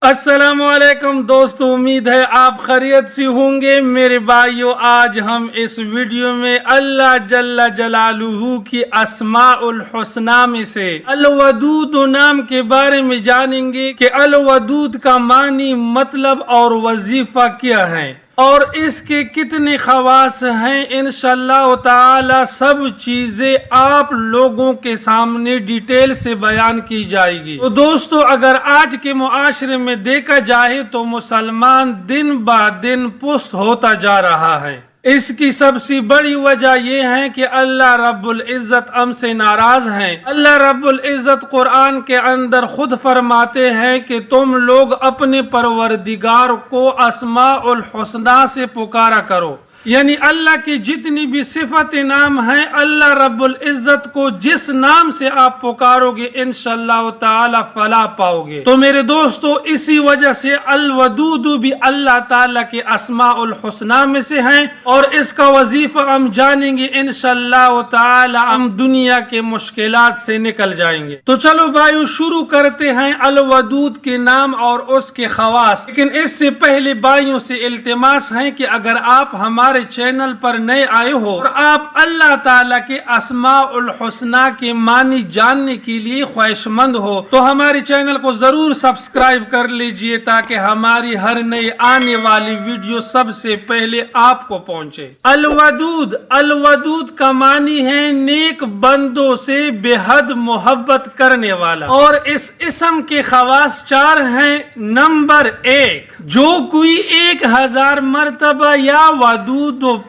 السلام علیکم دوستو، امید ہے آپ خیریت سے ہوں گے۔ میرے بھائیو، آج ہم اس ویڈیو میں اللہ جل جلالہ کی اسماء الحسنی میں سے الودود نام کے بارے میں جانیں گے کہ الودود کا معنی، مطلب اور وظیفہ کیا ہے اور اس کے کتنے خواص ہیں۔ انشاءاللہ تعالی سب چیزیں آپ لوگوں کے سامنے ڈیٹیل سے بیان کی جائے گی۔ تو دوستو، اگر آج کے معاشرے میں دیکھا جائے تو مسلمان دن با دن پست ہوتا جا رہا ہے۔ اس کی سب سے بڑی وجہ یہ ہے کہ اللہ رب العزت ہم سے ناراض ہیں۔ اللہ رب العزت قرآن کے اندر خود فرماتے ہیں کہ تم لوگ اپنے پروردگار کو اسماء الحسنی سے پکارا کرو، یعنی اللہ کی جتنی بھی صفت نام ہیں، اللہ رب العزت کو جس نام سے آپ پکارو گے انشاءاللہ تعالی فلاح پاؤ گے۔ تو میرے دوستو، اسی وجہ سے الودود بھی اللہ تعالی کے اسماء الحسنی میں سے ہیں اور اس کا وظیفہ ہم جانیں گے انشاءاللہ تعالی، ہم دنیا کے مشکلات سے نکل جائیں گے۔ تو چلو بھائیو، شروع کرتے ہیں الودود کے نام اور اس کے خواص۔ لیکن اس سے پہلے بھائیوں سے التماس ہے کہ اگر آپ ہمارے چینل پر نئے آئے ہو اور آپ اللہ تعالیٰ کے اسماء الحسنی کے معنی جاننے کے لیے خواہش مند ہو تو ہمارے چینل کو ضرور سبسکرائب کر لیجئے تاکہ ہماری ہر نئی آنے والی ویڈیو سب سے پہلے آپ کو پہنچے۔ الودود، الودود کا معنی ہے نیک بندوں سے بے حد محبت کرنے والا، اور اس اسم کے خواص 4 ہیں۔ نمبر 1، جو کوئی 1000 مرتبہ یا ودود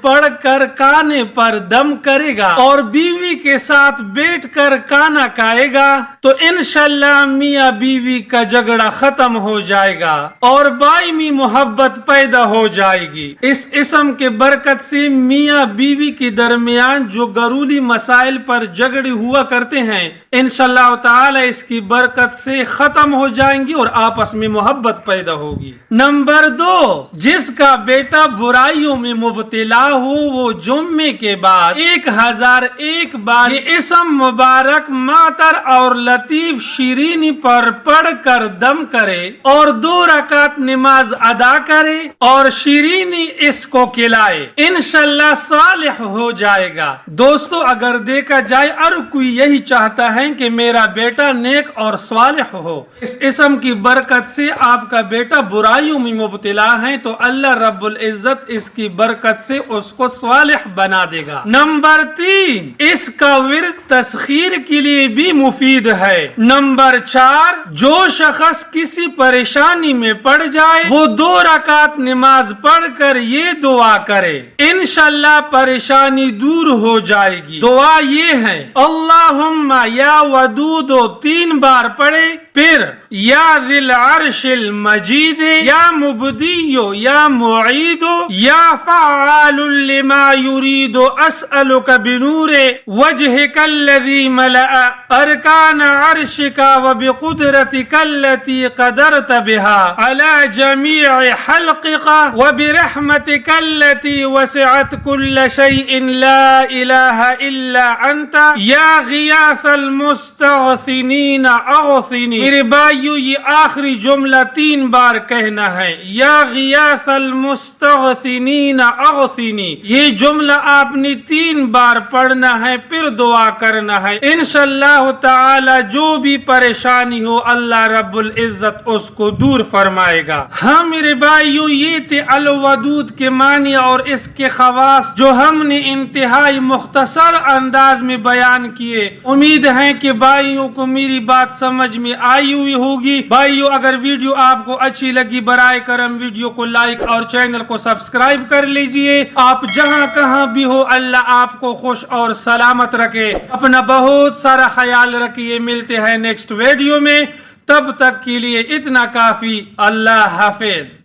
پڑھ کر کانے پر دم کرے گا اور بیوی کے ساتھ بیٹھ کر کھانا کھائے گا تو انشاءاللہ میاں بیوی کا جھگڑا ختم ہو جائے گا اور باہمی محبت پیدا ہو جائے گی۔ اس اسم کے برکت سے میاں بیوی کے درمیان جو گھریلو مسائل پر جھگڑے ہوا کرتے ہیں انشاءاللہ تعالی اس کی برکت سے ختم ہو جائیں گی اور آپس میں محبت پیدا ہوگی۔ نمبر 2، جس کا بیٹا برائیوں میں مبتلا ہو وہ جمعے کے بعد 1001 بار یہ اسم مبارک معطر اور لطیف شیرینی پر پڑھ کر دم کرے اور 2 رکعت نماز ادا کرے اور شیرینی اس کو کھلائے، انشاءاللہ صالح ہو جائے گا۔ دوستو، اگر دیکھا جائے ہر کوئی یہی چاہتا ہے کہ میرا بیٹا نیک اور صالح ہو۔ اس اسم کی برکت سے آپ کا بیٹا برائیوں میں مبتلا ہے تو اللہ رب العزت اس کی برکت سے اس کو صالح بنا دے گا۔ نمبر 3، اس کا ورد تسخیر کے لیے بھی مفید ہے۔ نمبر 4، جو شخص کسی پریشانی میں پڑ جائے وہ 2 رکعت نماز پڑھ کر یہ دعا کرے، انشاءاللہ پریشانی دور ہو جائے گی۔ دعا یہ ہے، اللہم یا ودود 3 بار پڑھے، پھر یا ذی العرش المجید، یا مبدی، یا معید، یا فعال لما يريد، اسألك بنور وجهك الذي ملأ اركان عرشك وبقدرتك التي قدرت بها على جميع خلقك وبرحمتك التي وسعت كل شيء لا اله الا انت يا غياث المستغيثين اغثني۔ میرے بھائیو، یہ آخری جملہ 3 بار کہنا ہے، یا غیاث المستغیثین اغثنی۔ یہ جملہ آپ نے 3 بار پڑھنا ہے، پھر دعا کرنا ہے، انشاءاللہ تعالی جو بھی پریشانی ہو اللہ رب العزت اس کو دور فرمائے گا۔ ہاں میرے بھائیو، یہ تھے الودود کے معنی اور اس کے خواص جو ہم نے انتہائی مختصر انداز میں بیان کیے۔ امید ہے کہ بھائیوں کو میری بات سمجھ میں آئی ہوئی ہوگی۔ بھائیو، اگر ویڈیو آپ کو اچھی لگی برائے کرم ویڈیو کو لائک اور چینل کو سبسکرائب کر لیجئے۔ آپ جہاں کہاں بھی ہو اللہ آپ کو خوش اور سلامت رکھے۔ اپنا بہت سارا خیال رکھیے، ملتے ہیں نیکسٹ ویڈیو میں، تب تک کے لیے اتنا کافی۔ اللہ حافظ۔